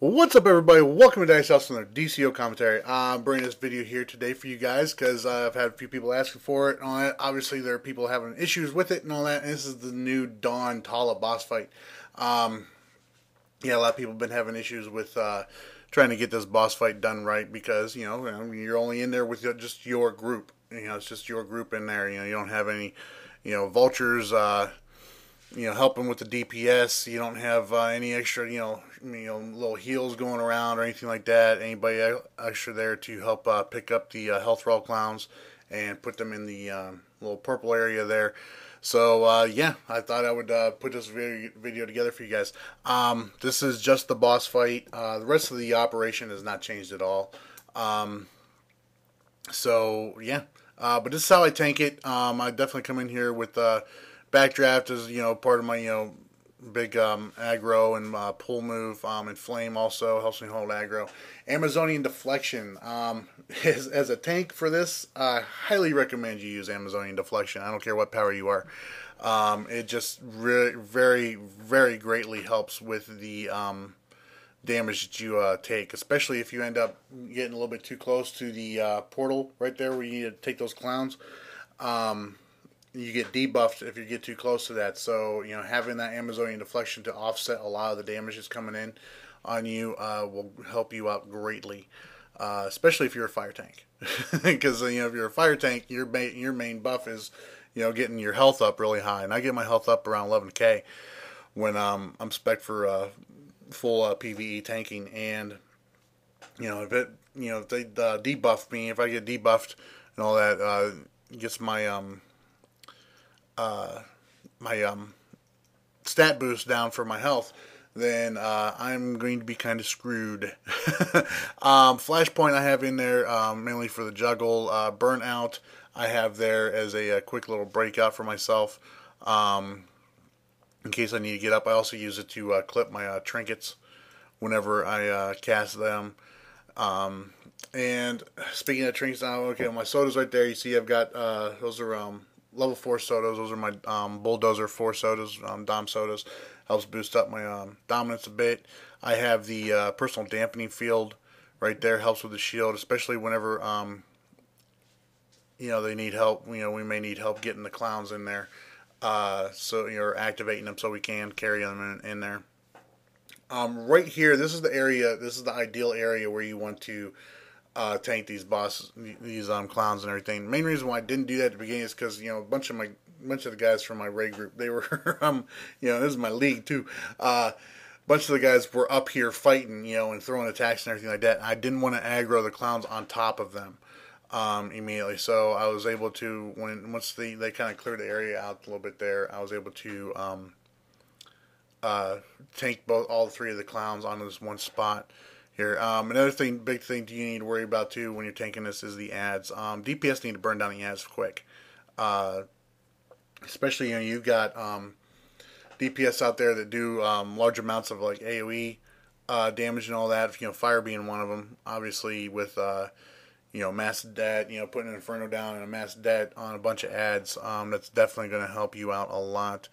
What's up, everybody? Welcome to Dice House and their DCO commentary. I'm bringing this video here today for you guys because I've had a few people asking for it and all that. Obviously, there are people having issues with it and all that. And this is the new Dawn Tala boss fight. Yeah, a lot of people have been having issues with trying to get this boss fight done right because you're only in there with just your group. It's just your group in there. You don't have any vultures. Helping with the DPS. You don't have any extra, little heals going around or anything like that. Anybody extra there to help pick up the health roll clowns and put them in the little purple area there. So, yeah, I thought I would put this video together for you guys. This is just the boss fight. The rest of the operation has not changed at all. So, yeah. But this is how I tank it. I definitely come in here with backdraft is part of my big aggro and pull move, and flame also helps me hold aggro. Amazonian deflection as a tank for this, I highly recommend you use Amazonian deflection. I don't care what power you are. It just really very very greatly helps with the damage that you take, especially if you end up getting a little bit too close to the portal right there where you need to take those clowns. You get debuffed if you get too close to that. So, having that Amazonian deflection to offset a lot of the damage that's coming in on you will help you out greatly, especially if you're a fire tank. Because, if you're a fire tank, your main buff is, getting your health up really high. And I get my health up around 11k when I'm spec for full PvE tanking. And, if they debuff me, if I get debuffed and all that, gets my stat boost down for my health, then I'm going to be kind of screwed. Flashpoint I have in there mainly for the juggle. Burnout I have there as a quick little breakout for myself in case I need to get up. I also use it to clip my trinkets whenever I cast them. And speaking of trinkets now, okay, my sodas right there, you see I've got those are level 4 sodas. Those are my bulldozer 4 sodas, dom sodas. Helps boost up my dominance a bit. I have the personal dampening field right there. Helps with the shield, especially whenever they need help. We may need help getting the clowns in there. So you're activating them so we can carry them in there. Right here, this is the area. This is the ideal area where you want to tank these clowns and everything. The main reason why I didn't do that at the beginning is because a bunch of the guys from my raid group, they were this is my league too. Bunch of the guys were up here fighting, and throwing attacks and everything like that. I didn't want to aggro the clowns on top of them immediately, so I was able to once they kind of cleared the area out a little bit there. I was able to tank all 3 of the clowns onto this one spot. Here. Another big thing you need to worry about too when you're tanking this is the ads. DPS need to burn down the ads quick, especially you've got DPS out there that do large amounts of like AOE damage and all that. Fire being one of them. Obviously, with mass debt, putting an Inferno down and a mass debt on a bunch of ads. That's definitely going to help you out a lot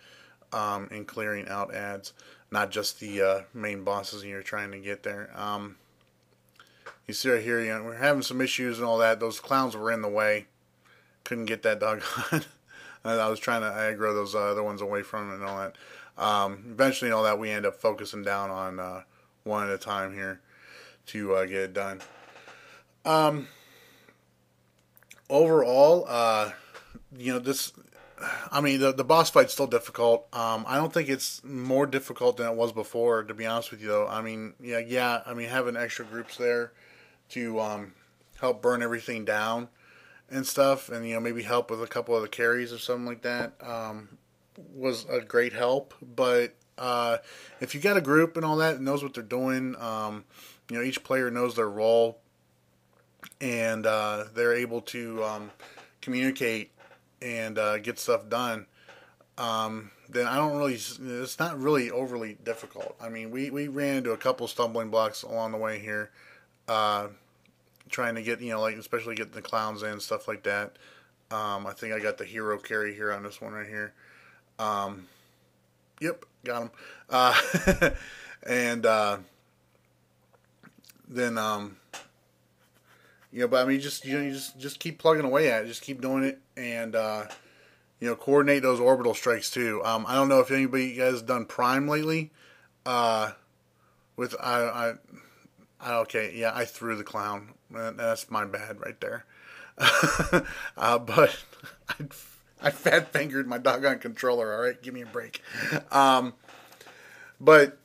in clearing out ads. Not just the main bosses you're trying to get there. You see right here, we're having some issues and all that. Those clowns were in the way. Couldn't get that doggone. I was trying to aggro those other ones away from it and all that. Eventually, all that we end up focusing down on one at a time here to get it done. Overall, this. The boss fight's still difficult. I don't think it's more difficult than it was before, to be honest with you, though. Having extra groups there to help burn everything down and stuff, and maybe help with a couple of the carries or something like that was a great help. But if you got a group and all that knows what they're doing, each player knows their role, and they're able to communicate and get stuff done, then it's not really overly difficult. We ran into a couple stumbling blocks along the way here, trying to get, especially getting the clowns in, stuff like that. I think I got the hero carry here on this one right here. Yep, got him. And then but I mean, you just keep plugging away at it, just keep doing it, and coordinate those orbital strikes too. I don't know if anybody you guys has done Prime lately. With okay, yeah, I threw the clown. That's my bad right there. But I fat fingered my doggone controller. All right, give me a break. But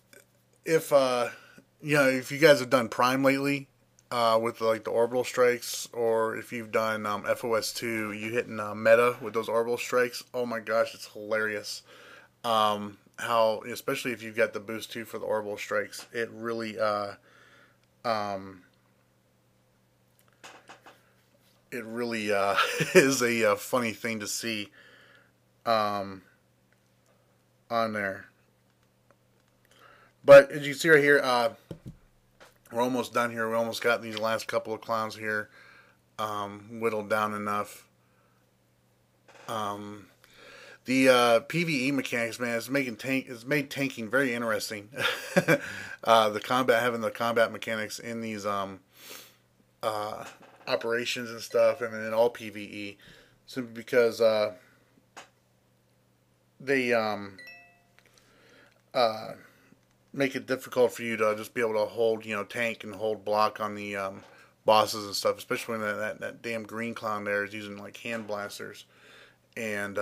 if if you guys have done Prime lately, with like the orbital strikes, or if you've done FOS2, you hitting meta with those orbital strikes. Oh my gosh, it's hilarious. How, especially if you've got the boost 2 for the orbital strikes, it really is a funny thing to see on there. But as you can see right here, we're almost done here. We almost got these last couple of clowns here whittled down enough. The PvE mechanics, man, is made tanking very interesting. Having the combat mechanics in these operations and stuff, and then all PvE, simply because they make it difficult for you to just be able to hold, tank and hold block on the bosses and stuff, especially when that damn green clown there is using like hand blasters and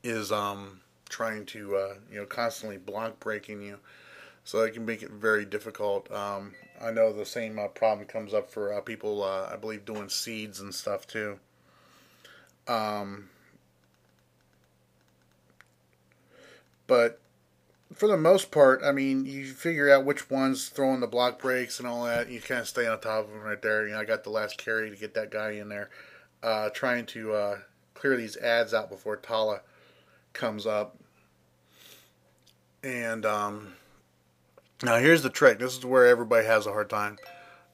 is trying to constantly block breaking you, so it can make it very difficult. I know the same problem comes up for people, I believe, doing seeds and stuff too. But for the most part, I mean, you figure out which one's throwing the block breaks and all that. You kind of stay on top of them right there. I got the last carry to get that guy in there, trying to clear these ads out before Tala comes up. And now here's the trick. This is where everybody has a hard time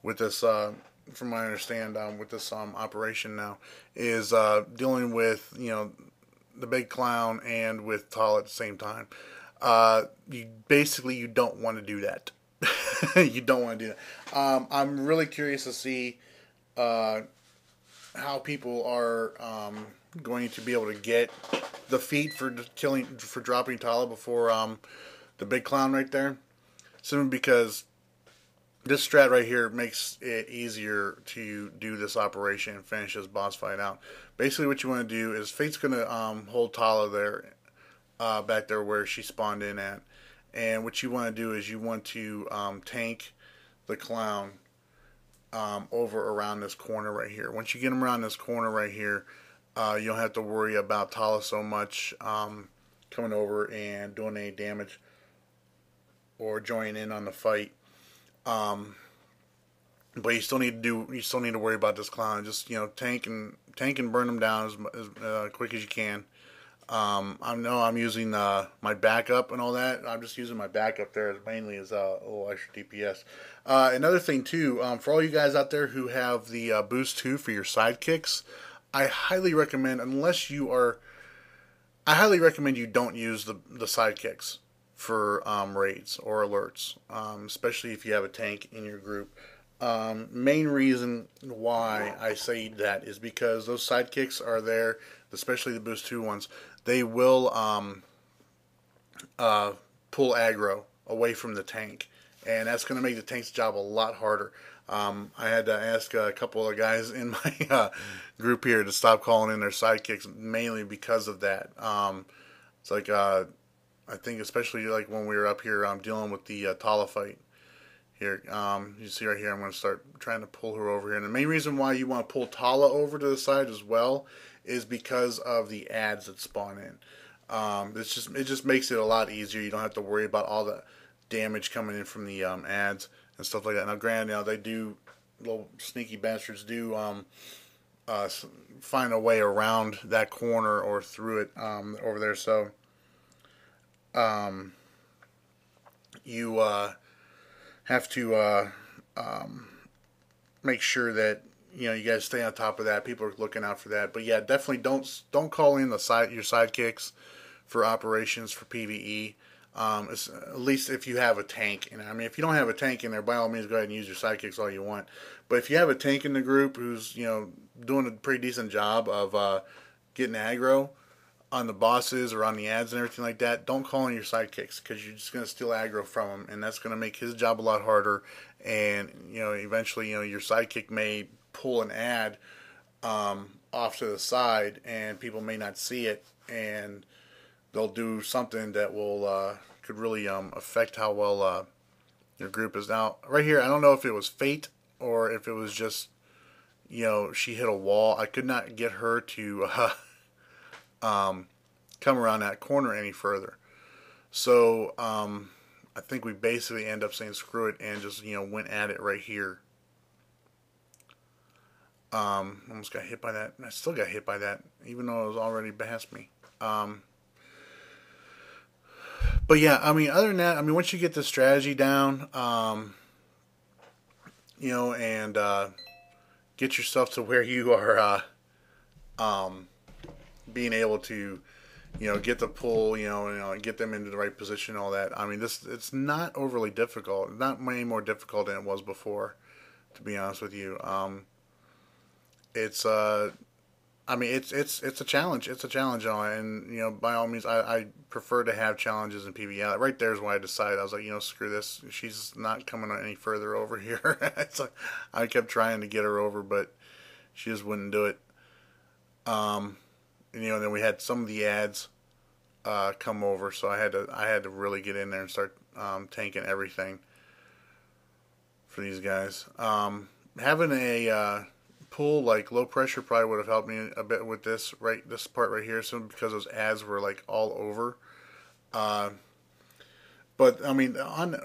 with this, from what I understand, with this operation now, is dealing with the big clown and with Tala at the same time. You don't want to do that. You don't want to do that. I'm really curious to see how people are going to be able to get the feat for dropping Tala before the big clown right there. Simply because this strat right here makes it easier to do this operation and finish this boss fight out. Basically, what you want to do is Fate's going to hold Tala there, back there where she spawned in at. And what you want to do is you want to tank the clown over around this corner right here. Once you get him around this corner right here, you don't have to worry about Tala so much coming over and doing any damage or joining in on the fight. But you still need to worry about this clown. Just tank and burn him down as quick as you can. I know I'm using my backup and all that. I'm just using my backup there mainly as a little extra DPS. Another thing too, for all you guys out there who have the boost 2 for your sidekicks, I highly recommend you don't use the sidekicks for raids or alerts, especially if you have a tank in your group. Main reason why I say that is because those sidekicks are there, especially the boost 2 ones. They will pull aggro away from the tank, and that's going to make the tank's job a lot harder. I had to ask a couple of guys in my group here to stop calling in their sidekicks, mainly because of that. It's like I think especially like when we were up here dealing with the Tala fight. Here, you see right here, I'm going to start trying to pull her over here. And the main reason why you want to pull Tala over to the side as well is because of the ads that spawn in. It just makes it a lot easier. You don't have to worry about all the damage coming in from the ads and stuff like that. Now, granted, they do, little sneaky bastards do find a way around that corner or through it over there. So you have to make sure that you guys stay on top of that. People are looking out for that. But yeah, definitely don't call in your sidekicks for operations for PvE. At least if you have a tank. And I mean, if you don't have a tank in there, by all means, go ahead and use your sidekicks all you want. But if you have a tank in the group who's doing a pretty decent job of getting aggro on the bosses or on the ads and everything like that, don't call in your sidekicks, because you're just going to steal aggro from him, and that's going to make his job a lot harder. And eventually, your sidekick may pull an ad off to the side, and people may not see it, and they'll do something that will could really affect how well your group is. Now, right here, I don't know if it was fate or if it was just she hit a wall. I could not get her to come around that corner any further. So I think we basically end up saying screw it and just went at it right here. Almost got hit by that. I still got hit by that, even though it was already past me. But yeah, I mean, other than that, I mean, once you get the strategy down, and get yourself to where you are being able to get the pull, get them into the right position, all that. I mean, it's not overly difficult. Not any more difficult than it was before, to be honest with you. It's I mean, it's a challenge. It's a challenge, and by all means, I prefer to have challenges in PvE. Right there is why I decided. I was like, screw this. She's not coming any further over here. It's like, I kept trying to get her over, but she just wouldn't do it. And then we had some of the ads come over, so I had to really get in there and start tanking everything for these guys. Having a pull like low pressure probably would have helped me a bit with this part right here, so because those ads were like all over. But I mean, on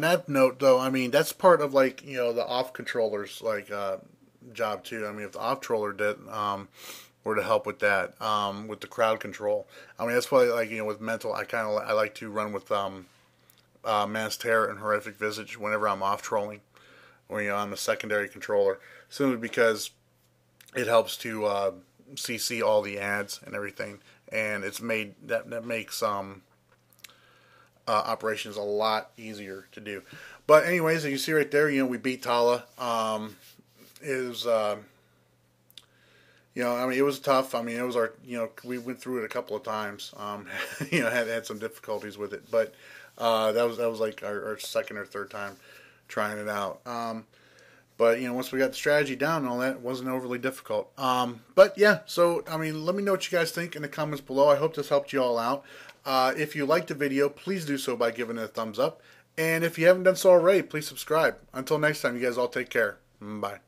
that note though, I mean, that's part of like the off controller's like job too. I mean, if the off controller did were to help with that, with the crowd control. I mean, that's probably like with mental. I like to run with Mass Terror and Horrific Visage whenever I'm off trolling, or I'm a secondary controller, simply because it helps to CC all the ads and everything, and it's made that makes operations a lot easier to do. But anyways, as you see right there, we beat Tala. I mean, it was tough. I mean, it was our, we went through it a couple of times. Had some difficulties with it, but that was like our second or third time trying it out. But once we got the strategy down and all that, it wasn't overly difficult. But yeah, so I mean, let me know what you guys think in the comments below. I hope this helped you all out. If you liked the video, please do so by giving it a thumbs up. And if you haven't done so already, please subscribe. Until next time, you guys all take care. Bye.